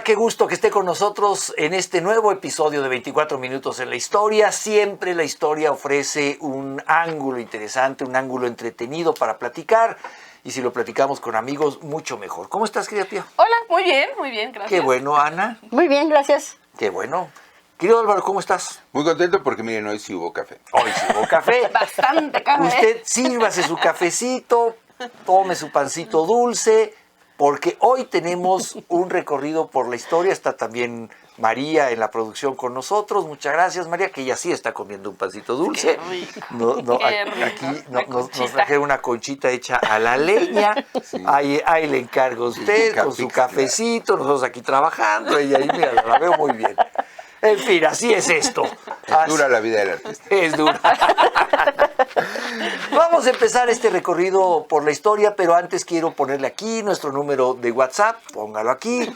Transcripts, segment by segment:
Hola, qué gusto que esté con nosotros en este nuevo episodio de 24 Minutos en la Historia. Siempre la historia ofrece un ángulo interesante, un ángulo entretenido para platicar. Y si lo platicamos con amigos, mucho mejor. ¿Cómo estás, querida tía? Hola, muy bien, gracias. Qué bueno, Ana. Muy bien, gracias. Qué bueno. Querido Álvaro, ¿cómo estás? Muy contento porque miren, hoy sí hubo café. Hoy sí hubo café. Bastante café. Usted sírvase su cafecito, tome su pancito dulce, porque hoy tenemos un recorrido por la historia. Está también María en la producción con nosotros. Muchas gracias, María, que ella sí está comiendo un pancito dulce. Aquí nos trajeron una conchita hecha a la leña. Sí. Ahí le encargo a usted con su cafecito. Nosotros aquí trabajando. Ella ahí, mira, la veo muy bien. En fin, así es esto. Es dura la vida del artista. Es dura. Vamos a empezar este recorrido por la historia, pero antes quiero ponerle aquí nuestro número de WhatsApp. Póngalo aquí.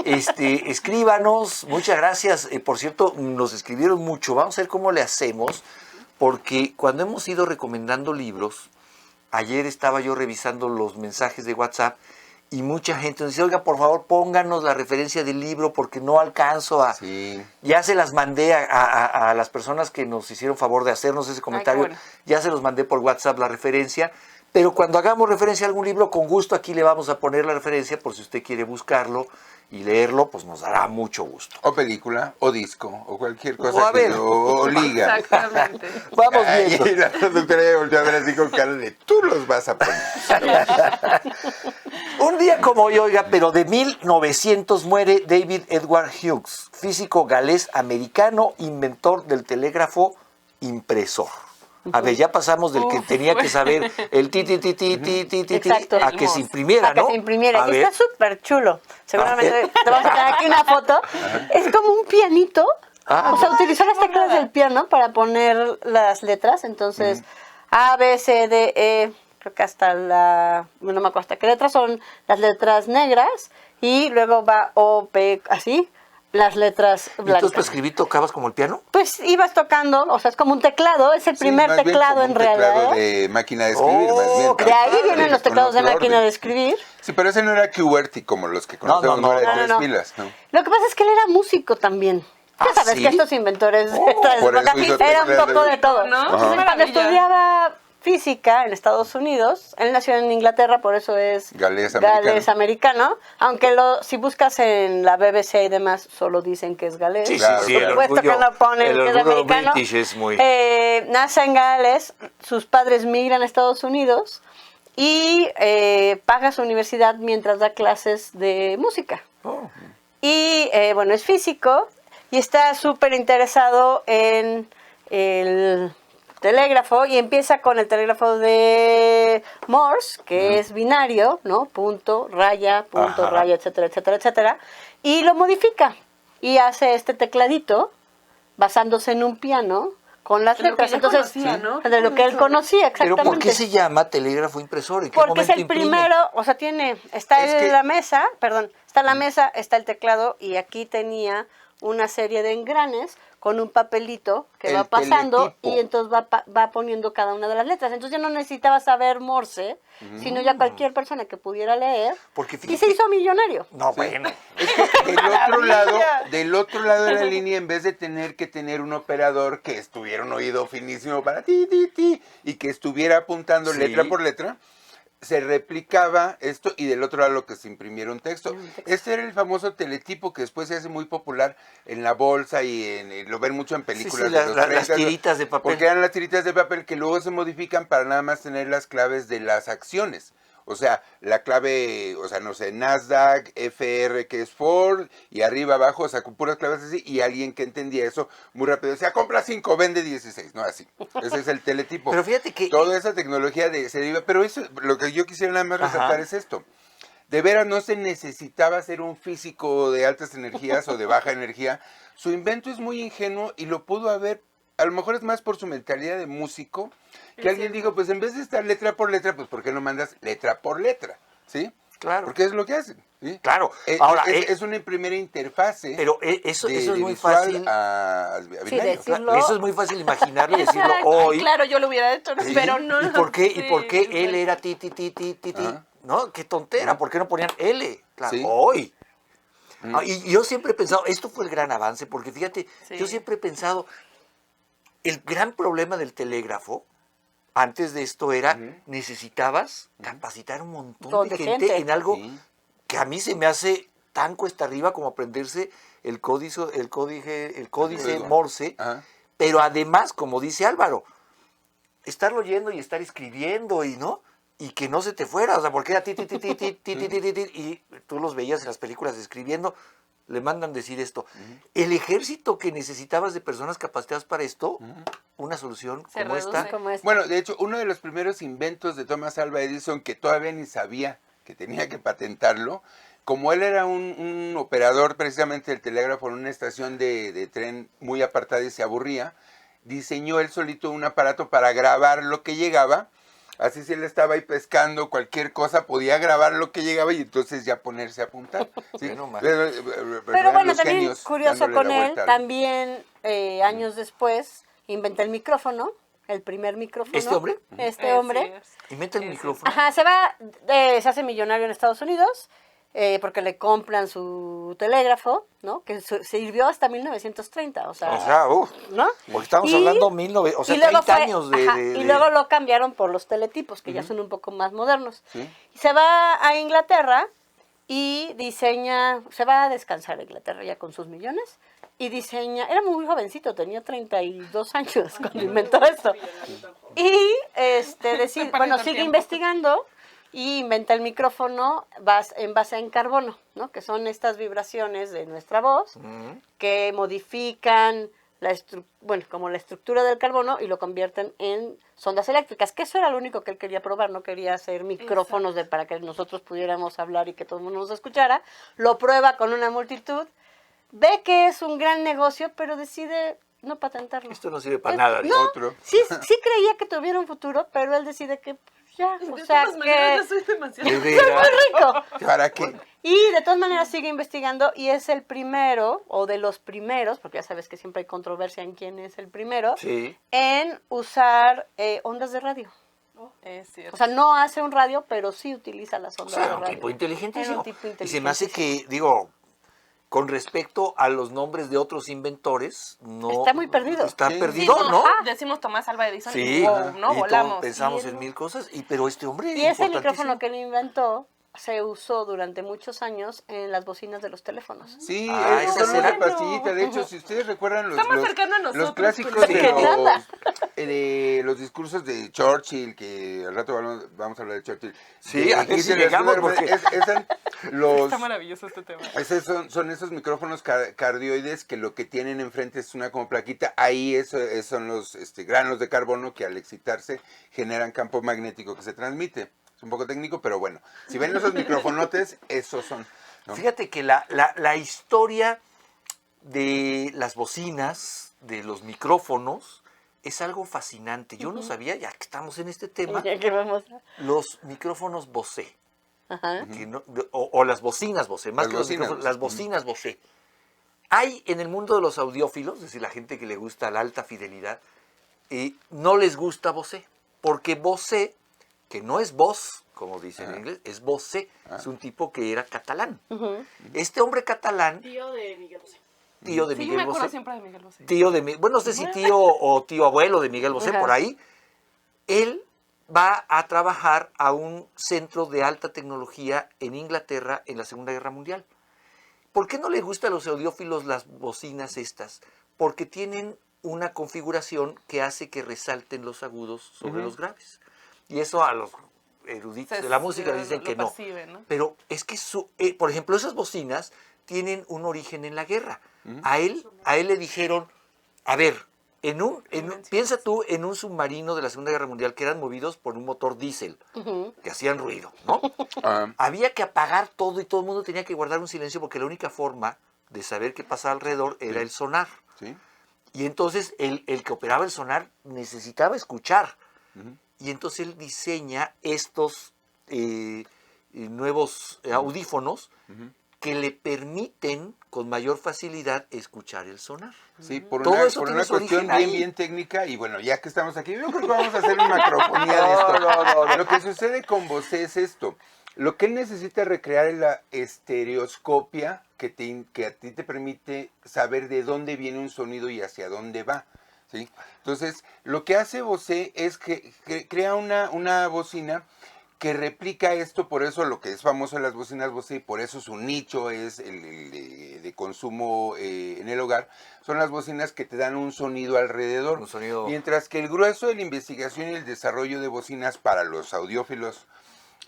Escríbanos. Muchas gracias. Por cierto, nos escribieron mucho. Vamos a ver cómo le hacemos, porque cuando hemos ido recomendando libros, ayer estaba yo revisando los mensajes de WhatsApp y mucha gente nos dice, oiga, por favor, pónganos la referencia del libro porque no alcanzo a... Sí. Ya se las mandé a las personas que nos hicieron favor de hacernos ese comentario. Ay, qué bueno. Ya se los mandé por WhatsApp la referencia. Pero cuando hagamos referencia a algún libro, con gusto aquí le vamos a poner la referencia por si usted quiere buscarlo y leerlo, pues nos dará mucho gusto. O película, o disco, o cualquier cosa O a ver. o liga. Exactamente. Vamos viendo. Y la productora ya volvió a ver así con cara de, tú los vas a poner. Un día como hoy, oiga, pero de 1900 muere David Edward Hughes, físico galés americano, inventor del telégrafo impresor. A ver, ya pasamos del que tenía que saber el ti Exacto. a que se imprimiera, ¿no? A que se imprimiera. A Y ver. está súper chulo. Seguramente te vamos a poner aquí una foto. Es como un pianito. O sea, utilizó las teclas del piano para poner las letras. Entonces, A, B, C, D, E, creo que hasta no me acuerdo hasta qué letras son las letras negras. Y luego va O, P, así, las letras blancas. Entonces, para escribir, ¿tocabas como el piano? Pues ibas tocando, o sea, es como un teclado, es el primer más bien teclado como en un teclado realidad. de máquina de escribir, más bien. De ahí vienen los Con teclados de otro máquina orden. de escribir. Sí, pero ese no era QWERTY como los que conocemos, no, era de tres pilas, ¿no? Lo que pasa es que él era músico también. Ya sabes ¿sí? que estos inventores de esta por época eso hizo eran un teclas poco de- de todo. ¿No? Entonces, Qué cuando maravilla. estudiaba física en Estados Unidos, él nació en Inglaterra, por eso es Galés americano, aunque si buscas en la BBC y demás, solo dicen que es galés. Sí, Claro, sí, por el supuesto orgullo, que no ponen el que es orgullo americano. british es muy... Nace en Gales, sus padres migran a Estados Unidos y paga su universidad mientras da clases de música. Oh. Y bueno, es físico y está súper interesado en el telégrafo y empieza con el telégrafo de Morse, que es binario, ¿no? Punto, raya, etcétera, etcétera, etcétera. Y lo modifica y hace este tecladito basándose en un piano con las De lo que letras. ya Entonces, conocía, ¿no? de lo que él conocía, ¿Pero exactamente. por qué se llama telégrafo impresor? ¿En qué Porque es momento el imprime? primero, o sea, está Es en que- la mesa, está la mesa, está el teclado y aquí tenía una serie de engranes con un papelito que El va pasando teletipo. y entonces va poniendo cada una de las letras. Entonces ya no necesitaba saber Morse, sino ya cualquier persona que pudiera leer Porque y fíjate- se hizo millonario. No, bueno. Es que del otro lado de la línea, en vez de tener que tener un operador que estuviera un oído finísimo para ti, y que estuviera apuntando Sí. letra por letra, se replicaba esto y del otro lado lo que se imprimiera un texto. Este era el famoso teletipo que después se hace muy popular en la bolsa y lo ven mucho en películas Sí, de los las 30, tiritas de papel. porque eran las tiritas de papel que luego se modifican para nada más tener las claves de las acciones. O sea, la clave, o sea, no sé, Nasdaq, FR, que es Ford, y arriba, abajo, o sea, con puras claves así, y alguien que entendía eso muy rápido decía, compra 5, vende 16, no así. Ese es el teletipo. Pero fíjate que... Toda esa tecnología se deriva, pero eso, lo que yo quisiera nada más resaltar Ajá. es esto. De veras no se necesitaba ser un físico de altas energías o de baja energía. Su invento es muy ingenuo y lo pudo haber, a lo mejor es más por su mentalidad de músico, que alguien dijo, pues en vez de estar letra por letra, pues ¿por qué no mandas letra por letra? ¿Sí? Claro. Porque es lo que hacen. ¿Sí? Claro. Ahora, es una primera interfase. pero eso es muy visual fácil. a binario. decirlo. Eso es muy fácil imaginarlo y decirlo Ay, hoy. claro, yo lo hubiera hecho, ¿Sí? pero no. ¿Y por qué, sí, ¿y por qué sí. él era ti? Ajá. ¿No? Qué tontera. ¿Por qué no ponían L? Claro, Sí. hoy. Y yo siempre he pensado, esto fue el gran avance, porque fíjate, Sí. yo siempre he pensado, el gran problema del telégrafo, antes de esto era, necesitabas capacitar un montón de gente en algo Sí. que a mí se me hace tan cuesta arriba como aprenderse el códice Código. Morse, Ajá. pero además, como dice Álvaro, estarlo oyendo y estar escribiendo y no y que no se te fuera, o sea, porque era ti, ti, ti, ti, ti, ti, ti, ti, ti, ti, y tú los veías en las películas escribiendo, le mandan decir esto. El ejército que necesitabas de personas capacitadas para esto, una solución Se como reduce. esta, Como es. Bueno, de hecho, uno de los primeros inventos de Thomas Alva Edison, que todavía ni sabía que tenía que patentarlo, como él era un operador precisamente del telégrafo en una estación de tren muy apartada y se aburría, diseñó él solito un aparato para grabar lo que llegaba. Así si él estaba ahí pescando cualquier cosa, podía grabar lo que llegaba y entonces ya ponerse a apuntar. ¿sí? Bueno, man. Pero bueno, Los también genios curioso dándole con la él, vuelta al- también años después inventa el micrófono, el primer micrófono. ¿Este hombre? Este hombre. inventa el Sí, sí. micrófono. Ajá, se hace millonario en Estados Unidos porque le compran su telégrafo, ¿no? Que sirvió hasta 1930, O sea, ¿no? porque estamos Y- hablando 1900, o sea, y luego 30 fue- años ajá, de... y luego lo cambiaron por los teletipos, que ya son un poco más modernos. ¿Sí? Y se va a Inglaterra y se va a descansar a Inglaterra ya con sus millones y era muy jovencito, tenía 32 años cuando inventó esto. Y decide, perdiendo el sigue tiempo. investigando y inventa el micrófono en base en carbono, ¿no? Que son estas vibraciones de nuestra voz que modifican como la estructura del carbono y lo convierten en sondas eléctricas, que eso era lo único que él quería probar, no quería hacer micrófonos para que nosotros pudiéramos hablar y que todo el mundo nos escuchara. Lo prueba con una multitud, ve que es un gran negocio, pero decide no patentarlo. Esto no sirve para nada. No, Otro. sí creía que tuviera un futuro, pero él decide que ya, o De sea, todas maneras, que yo soy demasiado. De veras. rico. ¿Para qué? Y de todas maneras sigue investigando y es el primero, o de los primeros, porque ya sabes que siempre hay controversia en quién es el primero, Sí. en usar ondas de radio. Es cierto. O sea, no hace un radio, pero sí utiliza las O ondas sea, de era un radio. tipo inteligentísimo. Era un tipo Y se me hace inteligentísimo. que, digo, con respecto a los nombres de otros inventores, no... Está muy perdido. Está Sí. perdido, Sí, ¿no? Decimos Tomás Alva Edison Sí, y wow, ¿no? y todos Volamos. pensamos Y en él- mil cosas, pero este hombre Y ese importantísimo. micrófono que él inventó se usó durante muchos años en las bocinas de los teléfonos. Sí, Esas son una eran- pastillita. De hecho, si ustedes recuerdan Está más cercano a nosotros, los clásicos pero de que nada. los discursos de Churchill, que al rato vamos a hablar de Churchill. Sí, de a ver si Hitler, llegamos, porque- los, Está maravilloso este tema. son esos micrófonos cardioides que lo que tienen enfrente es una como plaquita. Ahí son los granos de carbono que al excitarse generan campo magnético que se transmite. Es un poco técnico, pero bueno. Si ven esos microfonotes, esos son. ¿no? Fíjate que la historia de las bocinas, de los micrófonos, es algo fascinante. Yo no sabía, ya que estamos en este tema, Ya que vamos los micrófonos Bose. Ajá. O las bocinas Bose, más Las que los bocinas micrófonos, Bose. las bocinas Bose. Hay en el mundo de los audiófilos, es decir, la gente que le gusta la alta fidelidad, no les gusta Bose, porque Bose, que no es voz, como dicen en inglés, es Bose, es un tipo que era catalán. Este hombre catalán, Tío de Miguel Bosé. tío de Sí, me Miguel acuerdo Bosé, siempre de Miguel Bosé. bueno, no sé si tío o tío abuelo de Miguel Bosé, Ajá. por ahí, él va a trabajar a un centro de alta tecnología en Inglaterra en la Segunda Guerra Mundial. ¿Por qué no le gustan a los audiófilos las bocinas estas? Porque tienen una configuración que hace que resalten los agudos sobre los graves. Y eso a los eruditos de la música le dicen lo que no. perciben, ¿no? Pero es que, por ejemplo, esas bocinas tienen un origen en la guerra. A él le dijeron, a ver, piensa tú en un submarino de la Segunda Guerra Mundial que eran movidos por un motor diésel, que hacían ruido, ¿no? Ah, Había que apagar todo y todo el mundo tenía que guardar un silencio porque la única forma de saber qué pasaba alrededor era el sonar. ¿sí? Y entonces el que operaba el sonar necesitaba escuchar. Y entonces él diseña estos nuevos audífonos que le permiten con mayor facilidad escuchar el sonar. Sí, por Todo una, eso por tiene una su cuestión origen bien, ahí. bien técnica. Y bueno, ya que estamos aquí, yo creo que vamos a hacer una macrofonía de esto. No. Lo que sucede con Bose es esto. Lo que él necesita recrear es la estereoscopia que a ti te permite saber de dónde viene un sonido y hacia dónde va. ¿Sí? Entonces, lo que hace Bose es que crea una bocina que replica esto, por eso lo que es famoso en las bocinas Bose y por eso su nicho es el de consumo en el hogar, son las bocinas que te dan un sonido alrededor. Un sonido. Mientras que el grueso de la investigación y el desarrollo de bocinas para los audiófilos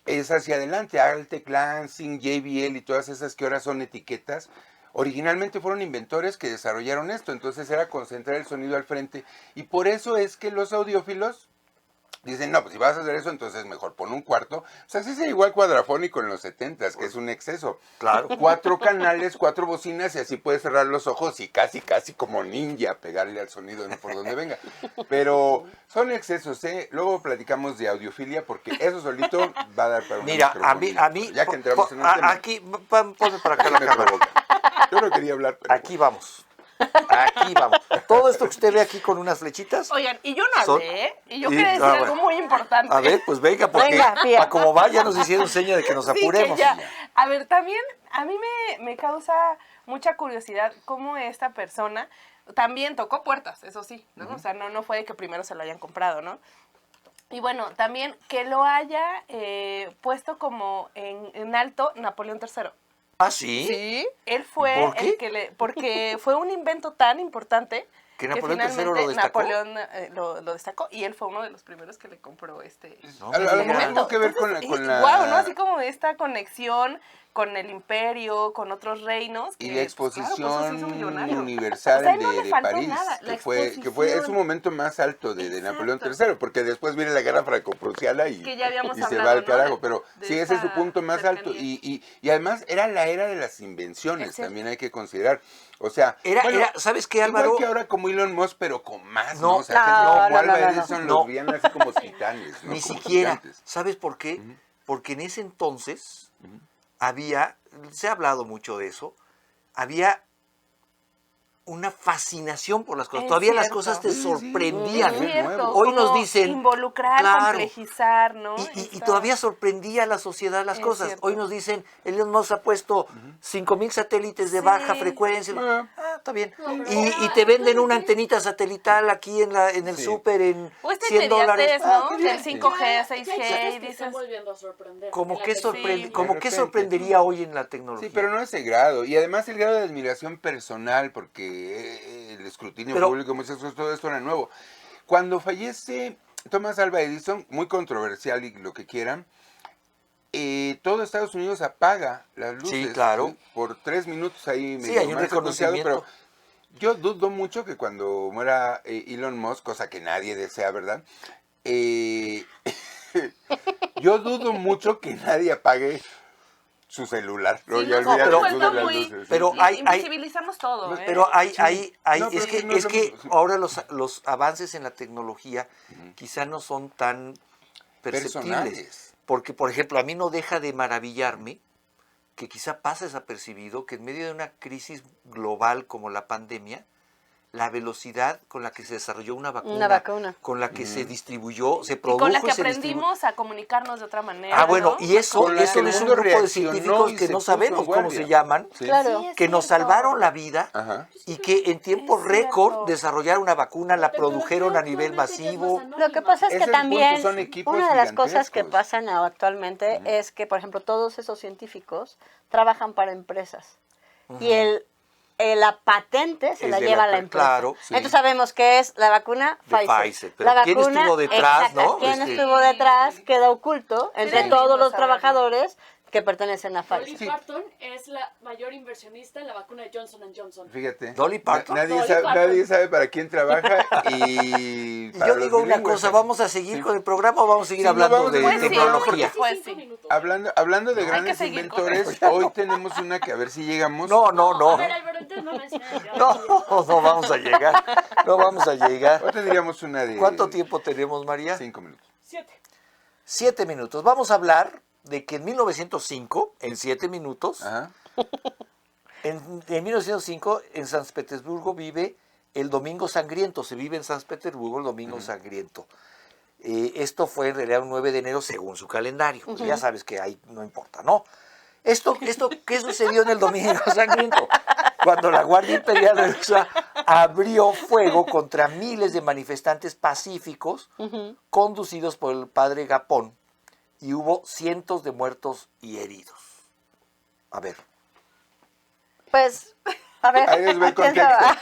es hacia adelante. Altec, Lansing, JBL y todas esas que ahora son etiquetas, originalmente fueron inventores que desarrollaron esto, entonces era concentrar el sonido al frente y por eso es que los audiófilos dicen, no, pues si vas a hacer eso, entonces mejor pon un cuarto. O sea, así es igual cuadrafónico en los 70s, que es un exceso. Claro. 4 canales, 4 bocinas y así puedes cerrar los ojos y casi como ninja pegarle al sonido no por donde venga. Pero son excesos, ¿eh? Luego platicamos de audiofilia porque eso solito va a dar para una Mira, a microfonía. mí, Ya que entramos en el tema. aquí, ponme para acá la me cámara. provoca. Yo no quería hablar, pero Aquí vamos. Aquí vamos. Todo esto que usted ve aquí con unas flechitas. Oigan, y yo no Son- hablé, y yo y- quería decir ah, algo bueno. muy importante. A ver, pues venga, porque Venga, Pía. para como va ya nos hicieron seña de que nos Sí, que apuremos. ya. A ver, también a mí me causa mucha curiosidad cómo esta persona también tocó puertas, eso sí, ¿no? O sea, no fue que primero se lo hayan comprado, ¿no? Y bueno, también que lo haya puesto como en alto Napoleón III. ¿Ah, sí? Sí, él fue ¿Por qué? el que porque fue un invento tan importante ¿Que Napoleón III lo finalmente destacó? Napoleón lo destacó y él fue uno de los primeros que le compró No a me lo mejor digas. tuvo que ver con la... Guau, ¿no? Así como esta conexión con el imperio, con otros reinos. Y que, la pues, claro, por eso se hizo exposición millonario. universal O sea, no le de faltó París, nada, la que fue es exposición. su momento más alto de Napoleón Exacto. III, porque después viene la guerra franco-prusiana y, Que ya habíamos y se hablado, va al ¿no? carajo, pero de sí, ese es su esa punto más alto. cercanía. Y además era la era de las invenciones, Es cierto. también hay que considerar. O sea, Era, ¿sabes qué, Álvaro? igual que ahora como Elon Musk, pero con más, No, ¿no? O sea, no, gente como no, Alba no, no. Edison No. los veían así como titanes, ¿no? Ni Como siquiera. gigantes. ¿Sabes por qué? Porque en ese entonces había, se ha hablado mucho de eso, había una fascinación por las cosas. Es Todavía las cierto. cosas te Sí, sí. sorprendían. Es Es cierto, nuevo. Hoy nos como dicen, involucrar, claro. complejizar, ¿no? Y Esta- todavía sorprendía a la sociedad las Es cosas. cierto. Hoy nos dicen, Elon Musk ha puesto 5,000 satélites de Sí. baja frecuencia. Ah. Está bien. No, pero Y ahora- te venden una antenita satelital aquí en el Sí. súper en O esta $100. inmediatez, ¿no? qué Del bien. 5G, Ya hay 6G, cosas y que dices... están volviendo a sorprender. Como En la que, tecnología. Sí. como De que repente. sorprendería hoy en la tecnología. Sí, pero no ese grado. Y además el grado de admiración personal, porque el escrutinio Pero- público, muchas cosas, todo esto era nuevo. Cuando fallece Thomas Alva Edison, muy controversial y lo que quieran, todo Estados Unidos apaga las luces. Sí, claro. Por 3 minutos ahí Sí, medio hay un mal secuenciado, reconocimiento. pero yo dudo mucho que cuando muera Elon Musk, cosa que nadie desea, ¿verdad? Yo dudo mucho que nadie apague su celular. Sí, ya no, olvídate pero- tú de las muy- luces, sí. pero Y- hay- invisibilizamos todo, ¿eh? Pero hay, Sí. hay, No, pero es que, no es lo mismo. ahora los avances en la tecnología quizá no son tan perceptibles. Personales. Porque, por ejemplo, a mí no deja de maravillarme que quizá pasa desapercibido que en medio de una crisis global como la pandemia, la velocidad con la que se desarrolló una vacuna, con la que se distribuyó, se Y produjo con la que se distribuyó. aprendimos a comunicarnos de otra manera. Ah, bueno, ¿no? y eso, Con la eso que el es un mundo grupo de reaccionó científicos y que se no puso en sabemos cómo guardia. se llaman, Sí. Claro. Sí, es que nos cierto. salvaron la vida Ajá. y que en tiempo Es récord cierto. desarrollaron una vacuna, la tecnología produjeron a nivel actualmente ya es más masivo. anónima. Lo que pasa es Ese que es el punto, también son equipos una de las cosas que gigantescos. pasan actualmente es que, por ejemplo, todos esos científicos trabajan para empresas y la patente se Es la de lleva la la pe- empresa. claro, sí. Entonces sabemos que es la vacuna De Pfizer. Pfizer, pero La ¿quién vacuna, estuvo detrás, exacto, no? ¿Quién Este- estuvo detrás? Queda oculto entre Sí, todos no los saberlo. trabajadores que pertenecen a Dolly Pfizer. Parton es la mayor inversionista en la vacuna de Johnson &Johnson. Fíjate. Dolly Parton. Nadie, Dolly sabe, Parton. nadie sabe para quién trabaja y para Yo los digo una bilingües, cosa, así. ¿vamos a seguir Sí. con el programa o vamos a seguir Sí, no, hablando vamos a de seguir Pues sí, tecnología? Pues sí. 5 minutos. Hablando de Hay que grandes seguir con inventores, hoy tenemos una que a ver si llegamos. No, no, A no. ver, Álvaro, entonces no menciones. No, no vamos a llegar. No vamos a llegar. Hoy tendríamos una de... ¿Cuánto tiempo tenemos, María? 5 minutos. 7. 7 minutos. Vamos a hablar de que en 1905, en 7 minutos, Ajá. en 1905 en San Petersburgo vive el Domingo Sangriento. Se vive en San Petersburgo el Domingo Sangriento. Esto fue en realidad un 9 de enero según su calendario. Pues ya sabes que ahí no importa, ¿no? Esto, ¿qué sucedió en el Domingo Sangriento? Cuando la Guardia Imperial rusa abrió fuego contra miles de manifestantes pacíficos conducidos por el padre Gapón, y hubo cientos de muertos y heridos. A ver. Pues, a ver. Ahí les va el ¿quién contexto. sabe?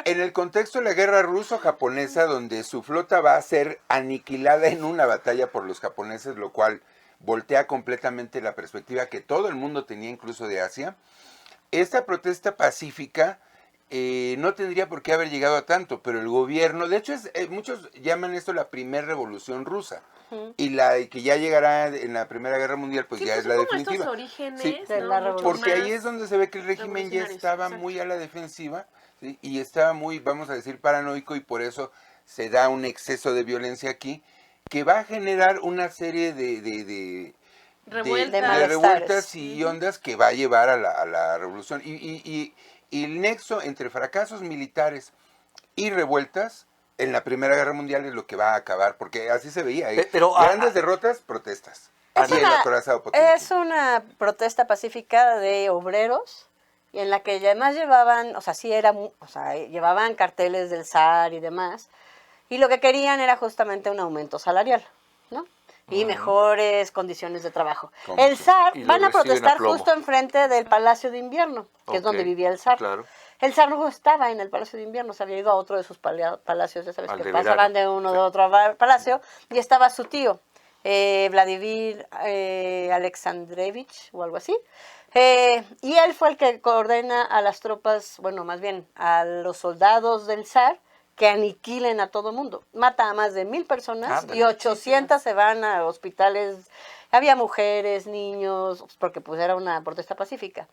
En el contexto de la guerra ruso-japonesa, donde su flota va a ser aniquilada en una batalla por los japoneses, lo cual voltea completamente la perspectiva que todo el mundo tenía, incluso de Asia, esta protesta pacífica no tendría por qué haber llegado a tanto, pero el gobierno, de hecho, muchos llaman esto la primera revolución rusa, y la que ya llegará en la Primera Guerra Mundial, pues Sí, ya pues es la son como definitiva. estos orígenes, Sí, de ¿no? la Mucho revolución. porque ahí más es donde se ve que el régimen ya revolucionarios, estaba exacto. muy a la defensiva, ¿sí? Y estaba muy, vamos a decir, paranoico, y por eso se da un exceso de violencia aquí, que va a generar una serie de Revueltas. De de malestares. revueltas y ondas que va a llevar a la revolución. Y el nexo entre fracasos militares y revueltas en la Primera Guerra Mundial es lo que va a acabar, porque así se veía. Pero, grandes derrotas, protestas. Y el acorazado Potemkin. Es una protesta pacífica de obreros y en la que además llevaban, o sea, sí era, o sea, llevaban carteles del zar y demás, y lo que querían era justamente un aumento salarial, ¿no? Y mejores condiciones de trabajo. ¿Cómo? El zar, Y lo van a reciben a protestar plomo. justo enfrente del Palacio de Invierno, que es donde Ok, vivía el zar. claro. El zar no estaba en el Palacio de Invierno, se había ido a otro de sus palacios, ya sabes Al que de pasaban verano. de uno de otro palacio, y estaba su tío, Vladimir Alexandrevich o algo así. Y él fue el que coordena a las tropas, bueno, más bien a los soldados del zar, que aniquilen a todo mundo. Mata a más de 1,000 personas Ándale. y 800 se van a hospitales. Había mujeres, niños, porque pues era una protesta pacífica.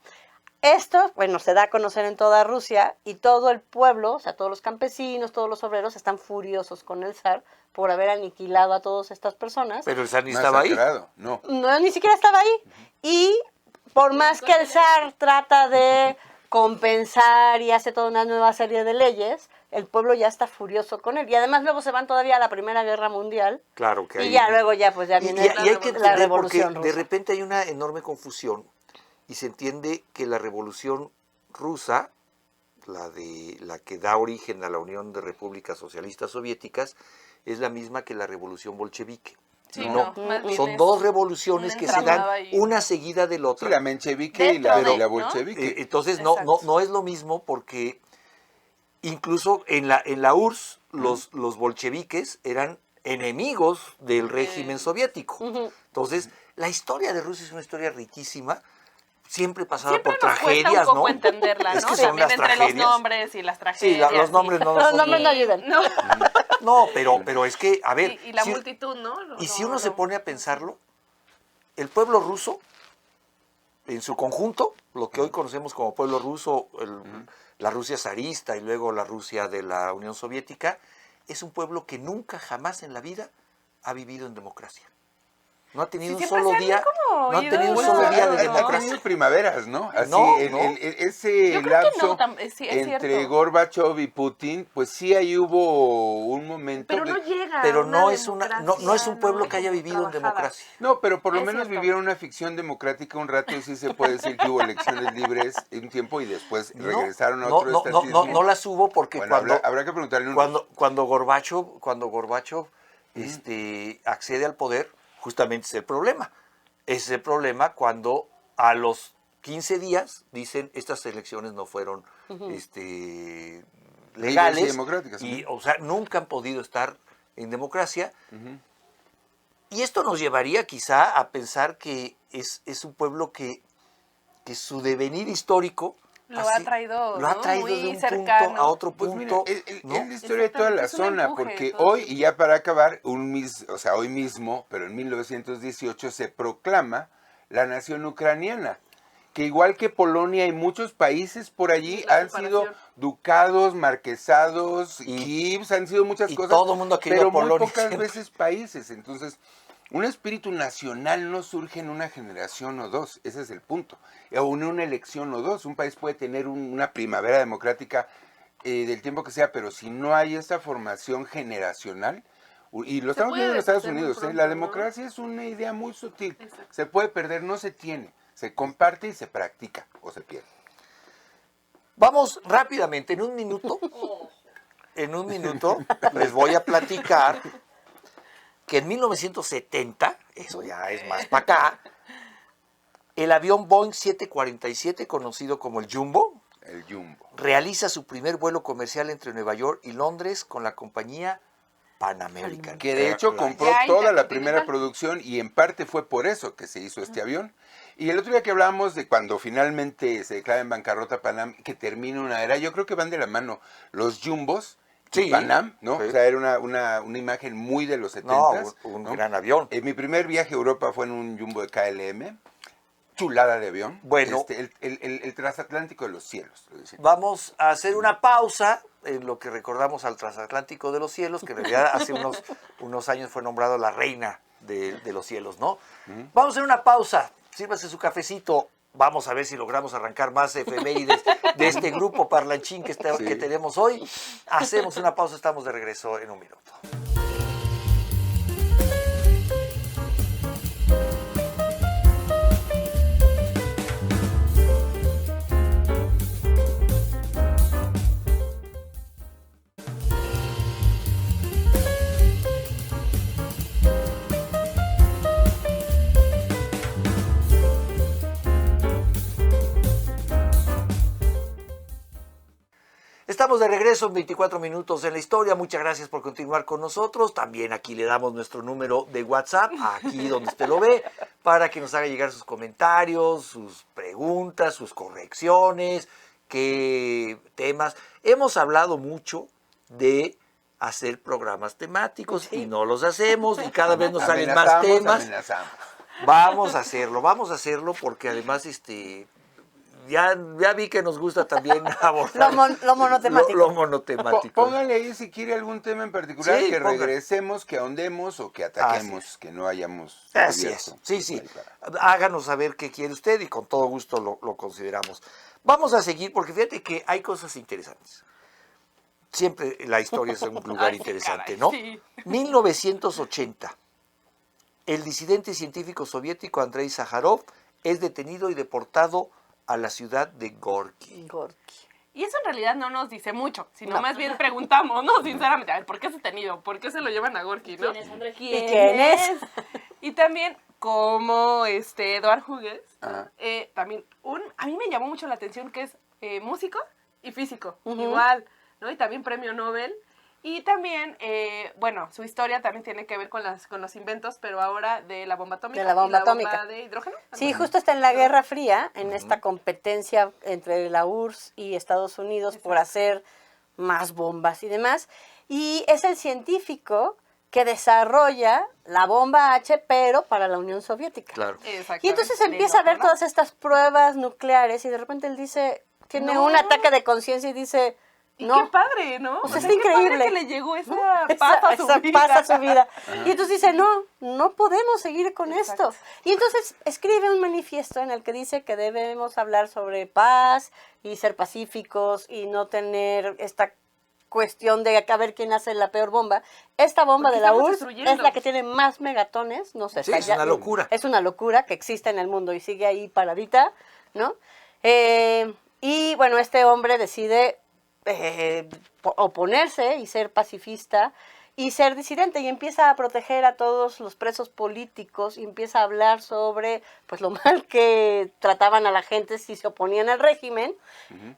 Esto, bueno, se da a conocer en toda Rusia y todo el pueblo, o sea, todos los campesinos, todos los obreros están furiosos con el zar por haber aniquilado a todas estas personas. Pero el zar ni estaba ahí. Masacrado, no. No, ni siquiera estaba ahí. Y por más que el zar trata de compensar y hace toda una nueva serie de leyes, el pueblo ya está furioso con él. Y además luego se van todavía a la Primera Guerra Mundial. Claro que Y ahí. ya luego ya pues ya Y, viene y hay que la entender revolución porque de rusa. repente hay una enorme confusión y se entiende que la revolución rusa, la que da origen a la Unión de Repúblicas Socialistas Soviéticas, es la misma que la revolución bolchevique. Sí, No, más bien son es dos revoluciones un que se dan entramado ahí. una seguida de la Sí, otra. la menchevique y Dentro la de, ¿no? bolchevique. Entonces no Exacto. es lo mismo porque incluso en la URSS los bolcheviques eran enemigos del régimen soviético. Entonces, la historia de Rusia es una historia riquísima, siempre pasada Siempre por nos cuesta tragedias, un poco ¿no? entenderla, Es ¿no? que son También las entre tragedias. los nombres y las Sí, tragedias. los nombres no Los son- nombres no ayudan. No. No, pero es que, a ver, Y la si- multitud, ¿no? y si uno se pone a pensarlo, el pueblo ruso, en su conjunto, lo que hoy conocemos como pueblo ruso, la Rusia zarista y luego la Rusia de la Unión Soviética, es un pueblo que nunca jamás en la vida ha vivido en democracia. No ha tenido Sí, un siempre solo se han día, como no ha ido tenido un uno solo a día otro, de ¿no? Ha democracia. tenido primaveras, ¿no? Así, No, el- no. ese Yo creo que lapso no, sí, es entre cierto. Gorbachev y Putin, pues sí ahí hubo un momento Pero que... no llega Pero a una no es no es un pueblo democracia, que haya como vivido en trabajada. democracia. No, pero por lo Es menos cierto. vivieron una ficción democrática un rato y sí se puede decir que hubo elecciones libres un tiempo y después regresaron a otro estatismo. No las hubo porque Bueno, cuando habrá que preguntarle un cuando Gorbachev accede al poder, justamente es el problema. Es el problema cuando a los 15 días dicen estas elecciones no fueron legales y democráticas. y, o sea, nunca han podido estar en democracia. Y esto nos llevaría quizá a pensar que es un pueblo que su devenir histórico Lo ha traído, lo ha ¿no? traído Muy de un cercano. punto a otro Pues punto. mira, ¿no? es la historia de toda la Exactamente, es un zona, empuje, porque todo hoy, eso. y ya para acabar, hoy mismo, pero en 1918 se proclama la nación ucraniana, que igual que Polonia y muchos países por allí Sí, la han sido separación. ducados, marquesados, Y- kieves, han sido muchas y cosas, todo el mundo ha querido pero muy Polonia pocas siempre. veces países. Entonces, un espíritu nacional no surge en una generación o dos, ese es el punto. O en una elección o dos. Un país puede tener una primavera democrática del tiempo que sea, pero si no hay esta formación generacional, Y lo Se estamos puede viendo en Estados deshacer muy Unidos. pronto, La ¿no? democracia es una idea muy sutil. Exacto. Se puede perder, no se tiene. Se comparte y se practica o se pierde. Vamos rápidamente, en un minuto, les voy a platicar que en 1970, eso ya es más para acá, el avión Boeing 747, conocido como el Jumbo, El Jumbo. realiza su primer vuelo comercial entre Nueva York y Londres con la compañía Pan American. Que de hecho Airlines. compró Ya toda la intercontinental. primera producción y en parte fue por eso que se hizo este avión. Y el otro día que hablábamos de cuando finalmente se declara en bancarrota Panam, que termina una era, yo creo que van de la mano los Jumbos y Sí, Panam, ¿no? sí. O sea, era una imagen muy de los 70. No, un gran avión. Mi primer viaje a Europa fue en un Jumbo de KLM, chulada de avión. Bueno. El transatlántico de los cielos. lo decía. Vamos a hacer una pausa en lo que recordamos al transatlántico de los cielos, que en realidad hace unos años fue nombrado la reina de los cielos, ¿no? Vamos a hacer una pausa, sírvase su cafecito, vamos a ver si logramos arrancar más efemérides de este grupo parlanchín que tenemos hoy. Hacemos una pausa, estamos de regreso en un minuto. Estamos de regreso en 24 minutos en la historia. Muchas gracias por continuar con nosotros. También aquí le damos nuestro número de WhatsApp, aquí donde usted lo ve, para que nos haga llegar sus comentarios, sus preguntas, sus correcciones, qué temas. Hemos hablado mucho de hacer programas temáticos y no los hacemos y cada vez nos salen más temas. Amenazamos. Vamos a hacerlo porque además ya vi que nos gusta también abordar Lo monotemático. Lo monotemático. Póngale ahí si quiere algún tema en particular, Sí, que póngale. regresemos, que ahondemos o que ataquemos, que no hayamos Así cubierto. es. Sí. Háganos saber qué quiere usted y con todo gusto lo consideramos. Vamos a seguir porque fíjate que hay cosas interesantes. Siempre la historia es un lugar Ay, sí, interesante, caray, ¿no? sí. 1980. El disidente científico soviético Andrei Sájarov es detenido y deportado a la ciudad de Gorky. Gorky. Y eso en realidad no nos dice mucho, sino No. más bien preguntamos, ¿no? Sinceramente, a ver, ¿por qué es detenido? ¿Por qué se lo llevan a Gorky, no? ¿Quién es Andrés? ¿Quién es? Y también, como Eduard Hughes, Ajá. también, a mí me llamó mucho la atención que es músico y físico, Ujú. igual, ¿no? Y también premio Nobel. Y también, su historia también tiene que ver con los inventos, pero ahora de la bomba atómica. De la bomba y atómica. de hidrógeno. Sí, justo está en la Guerra Fría, en esta competencia entre la URSS y Estados Unidos por hacer más bombas y demás. Y es el científico que desarrolla la bomba H, pero para la Unión Soviética. Claro. Exactamente. Y entonces empieza a ver todas estas pruebas nucleares y de repente él dice, tiene un ataque de conciencia y dice, Y no. qué padre, ¿no? O sea, está qué increíble. padre que le llegó esa paz a su esa vida. paz a su vida. Y entonces dice, no podemos seguir con Exacto. esto. Y entonces escribe un manifiesto en el que dice que debemos hablar sobre paz y ser pacíficos y no tener esta cuestión de a ver quién hace la peor bomba. Esta bomba Porque de la estamos URSS destruyendo. es la que tiene más megatones, no sé. Sí, está es una locura. Es una locura que existe en el mundo y sigue ahí paradita, ¿no? Y bueno, este hombre decide oponerse y ser pacifista y ser disidente y empieza a proteger a todos los presos políticos y empieza a hablar sobre pues lo mal que trataban a la gente si se oponían al régimen.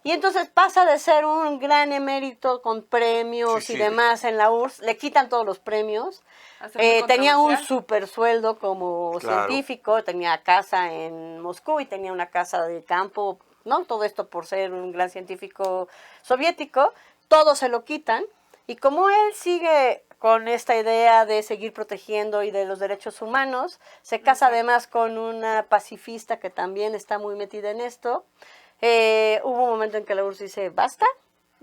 Y entonces pasa de ser un gran emérito con premios Sí, y sí. demás en la URSS, le quitan todos los premios. Hacer muy Tenía un controversial. super sueldo como Claro. científico, tenía casa en Moscú y tenía una casa de campo, ¿no? Todo esto por ser un gran científico soviético, todo se lo quitan y como él sigue con esta idea de seguir protegiendo y de los derechos humanos, se casa además con una pacifista que también está muy metida en esto. Hubo un momento en que la URSS dice basta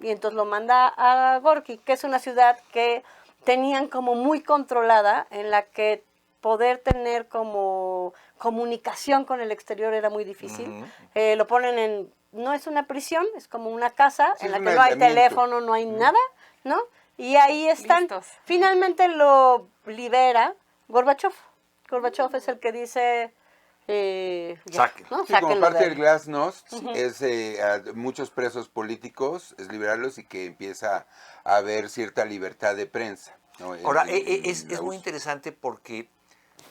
y entonces lo manda a Gorky, que es una ciudad que tenían como muy controlada, en la que poder tener como comunicación con el exterior era muy difícil. Lo ponen no es una prisión, es como una casa Sí, en es la un que no hay aislamiento. teléfono, no hay nada, ¿no? Y ahí están. Listos. Finalmente lo libera Gorbachev. Gorbachev es el que dice... Saquen. ¿no? Sí, como Sáquenlo parte de del ahí. Glasnost es a muchos presos políticos, es liberarlos y que empieza a haber cierta libertad de prensa. ¿No? Ahora, En es la muy US. interesante porque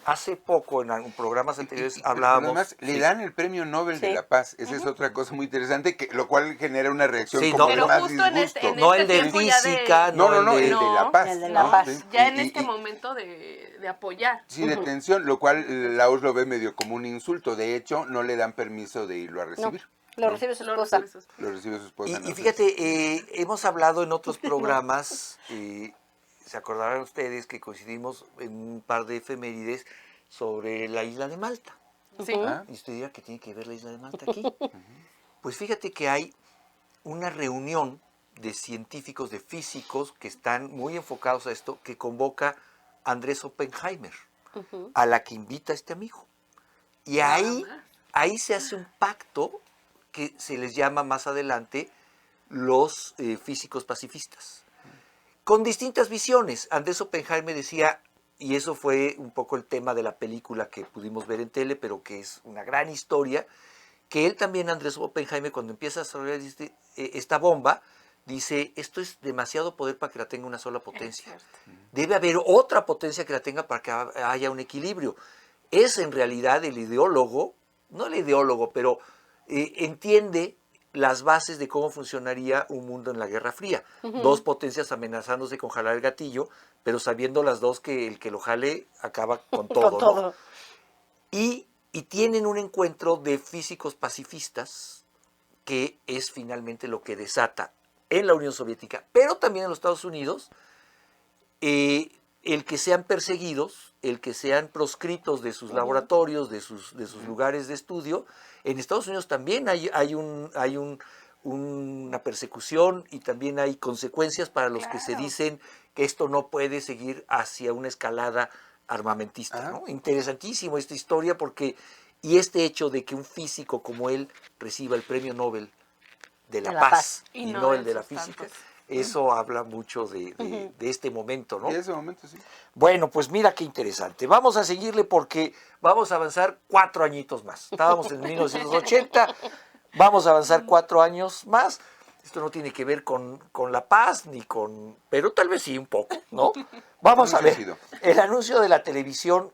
hace poco en programas anteriores Pero hablábamos... además le Sí. dan el premio Nobel de Sí. la Paz. Esa es otra cosa muy interesante, lo cual genera una reacción Sí, como no, de Pero más justo en disgusto. este, No el de tiempo ya de... física, No, no, el de No, la paz. el de la ¿no? paz. Sí. Ya en este momento de apoyar. Sí, detención, lo cual la US lo ve medio como un insulto. De hecho, no le dan permiso de irlo a No, recibir. lo recibe su Lo esposa. recibe su esposa. Lo recibe su esposa. Y ¿no? fíjate, hemos hablado en otros programas, se acordarán ustedes que coincidimos en un par de efemérides sobre la isla de Malta. Sí. Ah, Y usted dirá que tiene que ver la isla de Malta aquí. Pues fíjate que hay una reunión de científicos, de físicos que están muy enfocados a esto, que convoca Andrés Oppenheimer, a la que invita a este amigo. Y ahí se hace un pacto que se les llama más adelante los físicos pacifistas, con distintas visiones. Andrés Oppenheimer decía, y eso fue un poco el tema de la película que pudimos ver en tele, pero que es una gran historia, que él también, Andrés Oppenheimer, cuando empieza a desarrollar esta bomba, dice, esto es demasiado poder para que la tenga una sola potencia. Debe haber otra potencia que la tenga para que haya un equilibrio. Es en realidad el ideólogo, no el ideólogo, pero entiende las bases de cómo funcionaría un mundo en la Guerra Fría. Dos potencias amenazándose con jalar el gatillo, pero sabiendo las dos que el que lo jale acaba con todo, Con todo. ¿no? Y tienen un encuentro de físicos pacifistas que es finalmente lo que desata en la Unión Soviética, pero también en los Estados Unidos, el que sean perseguidos, el que sean proscritos de sus laboratorios, de sus lugares de estudio. En Estados Unidos también hay una persecución y también hay consecuencias para los que se dicen que esto no puede seguir hacia una escalada armamentista, ¿no? Interesantísimo esta historia porque, y este hecho de que un físico como él reciba el premio Nobel de la Paz y no el de la física, eso habla mucho de este momento, ¿no? en ese momento sí. Bueno, pues mira qué interesante. Vamos a seguirle porque vamos a avanzar 4 añitos más. Estábamos en 1980, vamos a avanzar 4 años más. Esto no tiene que ver con la paz, ni con... pero tal vez sí un poco, ¿no? Vamos a ver. El anuncio de la televisión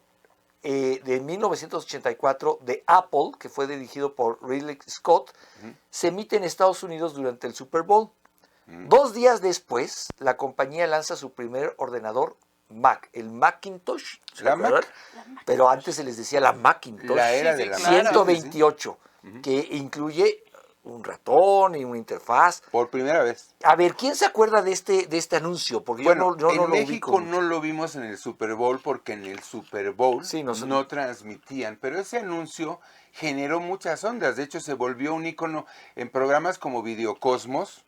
de 1984 de Apple, que fue dirigido por Ridley Scott, se emite en Estados Unidos durante el Super Bowl. 2 días después, la compañía lanza su primer ordenador Mac, el Macintosh, ¿se La acuerdan? Pero antes se les decía la Macintosh, La era de la Mac. 128, que incluye un ratón y una interfaz. Por primera vez. A ver, ¿quién se acuerda de este anuncio? Porque Bueno, yo no en lo México ubico no lo vimos en el Super Bowl porque en el Super Bowl Sí, no transmitían, pero ese anuncio generó muchas ondas. De hecho, se volvió un ícono en programas como Videocosmos.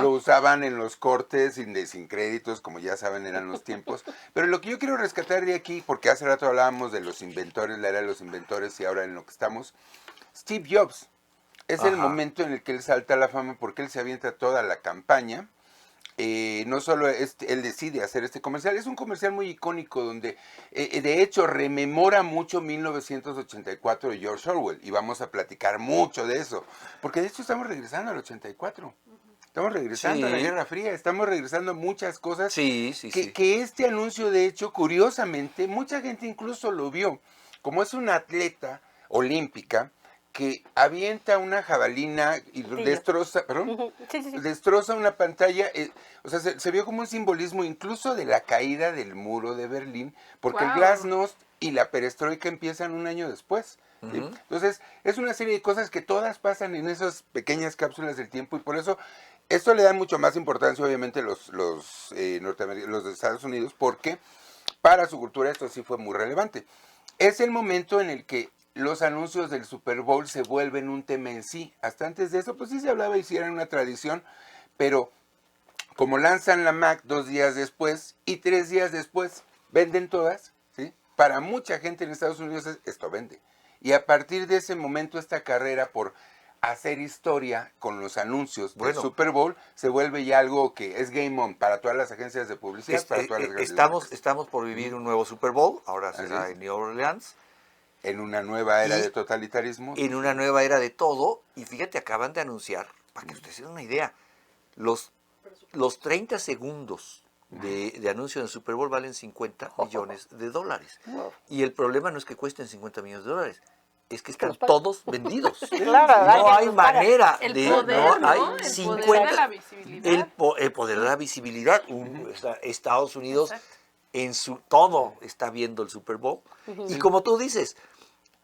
Lo usaban en los cortes sin créditos, como ya saben, eran los tiempos. Pero lo que yo quiero rescatar de aquí, porque hace rato hablábamos de los inventores, la era de los inventores y ahora en lo que estamos, Steve Jobs. Es el momento en el que él salta a la fama porque él se avienta toda la campaña. No solo él decide hacer este comercial, es un comercial muy icónico donde de hecho rememora mucho 1984 de George Orwell y vamos a platicar mucho de eso, porque de hecho estamos regresando al 84. Estamos regresando a la Guerra Fría, estamos regresando a muchas cosas que este anuncio, de hecho, curiosamente, mucha gente incluso lo vio, como es una atleta olímpica que avienta una jabalina y destroza, destroza una pantalla, o sea, se vio como un simbolismo incluso de la caída del muro de Berlín, porque el Glasnost y la perestroika empiezan un año después. ¿Sí? Entonces, es una serie de cosas que todas pasan en esas pequeñas cápsulas del tiempo y por eso esto le dan mucho más importancia, obviamente, los norteamericanos, los de Estados Unidos, porque para su cultura esto sí fue muy relevante. Es el momento en el que los anuncios del Super Bowl se vuelven un tema en sí. Hasta antes de eso, pues sí se hablaba y sí era una tradición, pero como lanzan la Mac 2 días después y 3 días después venden todas, ¿sí? Para mucha gente en Estados Unidos esto vende. Y a partir de ese momento esta carrera por hacer historia con los anuncios del Bueno. Super Bowl se vuelve ya algo que es game on para todas las agencias de publicidad, para todas las grandes marcas. Estamos por vivir un nuevo Super Bowl, ahora Así será es. en New Orleans, En una nueva era Y de totalitarismo. en una nueva era de todo, y fíjate, acaban de anunciar, para que ustedes tengan una idea, los 30 segundos de anuncio en el Super Bowl valen 50 millones de dólares. Y el problema no es que cuesten 50 millones de dólares, es que están los paguen. todos vendidos. Claro, No alguien hay los paga. manera El de... poder, no ¿no? hay El poder 50 de la visibilidad. el poder de la visibilidad. Estados Unidos en su todo está viendo el Super Bowl. Y como tú dices,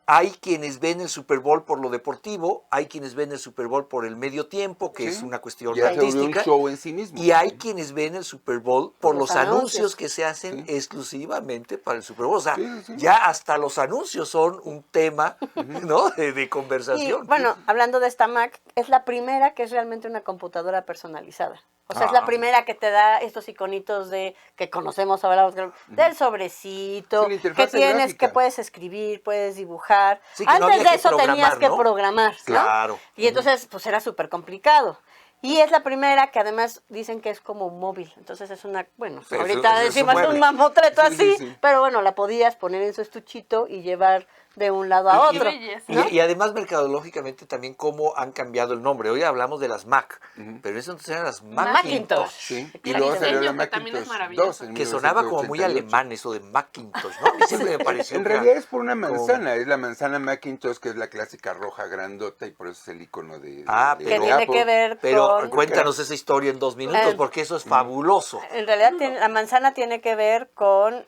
hay quienes ven el Super Bowl por lo deportivo, hay quienes ven el Super Bowl por el medio tiempo, que Sí. es una cuestión Ya se volvió un artística. show en sí mismo. Y hay quienes ven el Super Bowl por los los anuncios anuncios. que se hacen Sí. exclusivamente para el Super Bowl. O sea, Sí, sí. ya hasta los anuncios son un tema, ¿no? de Y conversación. bueno, hablando de esta Mac, es la primera que es realmente una computadora personalizada. O sea, es la primera que te da estos iconitos de que conocemos ahora, del sobrecito, Sí, la interfaz que tienes, gráfica. que puedes escribir, puedes dibujar. Sí, que no Antes había de que eso tenías programar, que ¿no? programar, ¿no? Claro. Y entonces, pues era súper complicado. Y es la primera que además dicen que es como móvil. Entonces es una, bueno, Pero ahorita eso decimos mueve. un mamotreto Sí, así, sí, sí. pero bueno, la podías poner en su estuchito y llevar de un lado a Y- otro. Qué belleza. ¿no? Y además, mercadológicamente, también cómo han cambiado el nombre. Hoy hablamos de las Mac, pero eso entonces eran las Macintosh. Sí. Y El luego salió la diseño, que también es Macintosh maravilloso. 2 en Que sonaba como muy 1988. alemán eso de Macintosh, ¿no? A mí siempre me pareció. En que realidad era es por una como- manzana, es la manzana Macintosh, que es la clásica roja grandota y por eso es el icono de Que Que de tiene Apple. que ver Pero con... cuéntanos esa historia en 2 minutos, porque eso es fabuloso. En realidad la manzana tiene que ver con...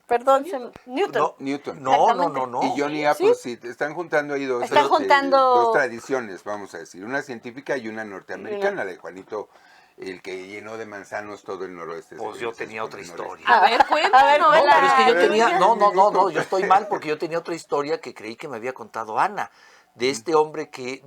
perdón, Newton. No, Newton. no. Y Johnny Appleseed, están juntando ahí dos, Están juntando- dos tradiciones, vamos a decir, una científica y una norteamericana, la de Juanito, el que llenó de manzanos todo el noroeste. Pues yo estadounidense, tenía con otra el historia. A ver, cuéntanos. No, pero es que yo Pero tenía, es- no, yo estoy mal porque yo tenía otra historia que creí que me había contado Ana, de este hombre que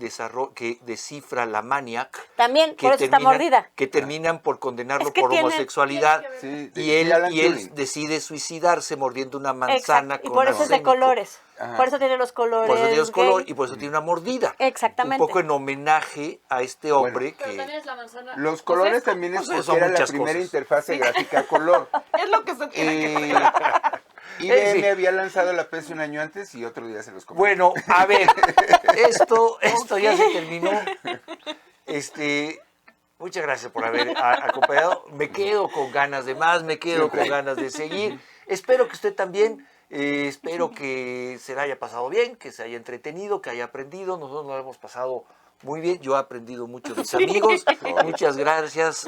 descifra la Maniac. También, que por eso está mordida. Que terminan por condenarlo Es que por tiene- homosexualidad. Sí, Y sí, él, Alan y él Turing. decide suicidarse mordiendo una manzana Exacto. Y con por eso es de arsénico. colores. Ajá. Por eso tiene los colores. Por eso tiene los gay. colores y por eso tiene una mordida. Exactamente. Un poco en homenaje a este hombre Pero que... también es la manzana. Los colores Pues es- también es pues porque son era la muchas primera cosas. interfase gráfica a color. Es lo que se tiene que Y ser. IBM Sí. había lanzado la PC un año antes y otro día se los compré. Bueno, a ver, esto ya se terminó. Muchas gracias por haber acompañado. Me quedo con ganas de más, me quedo con ganas de seguir. Espero que usted también, espero que se la haya pasado bien, que se haya entretenido, que haya aprendido. Nosotros nos lo hemos pasado muy bien. Yo he aprendido mucho de mis amigos. Muchas gracias,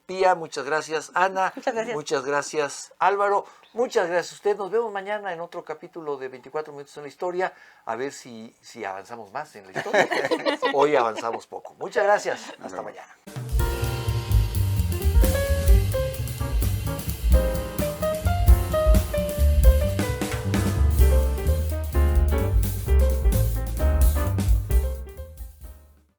Pía. Muchas gracias, Ana. Muchas gracias. Muchas gracias, Álvaro. Muchas gracias a usted. Nos vemos mañana en otro capítulo de 24 minutos en la historia. A ver si avanzamos más en la historia. Hoy avanzamos poco. Muchas gracias. Hasta mañana.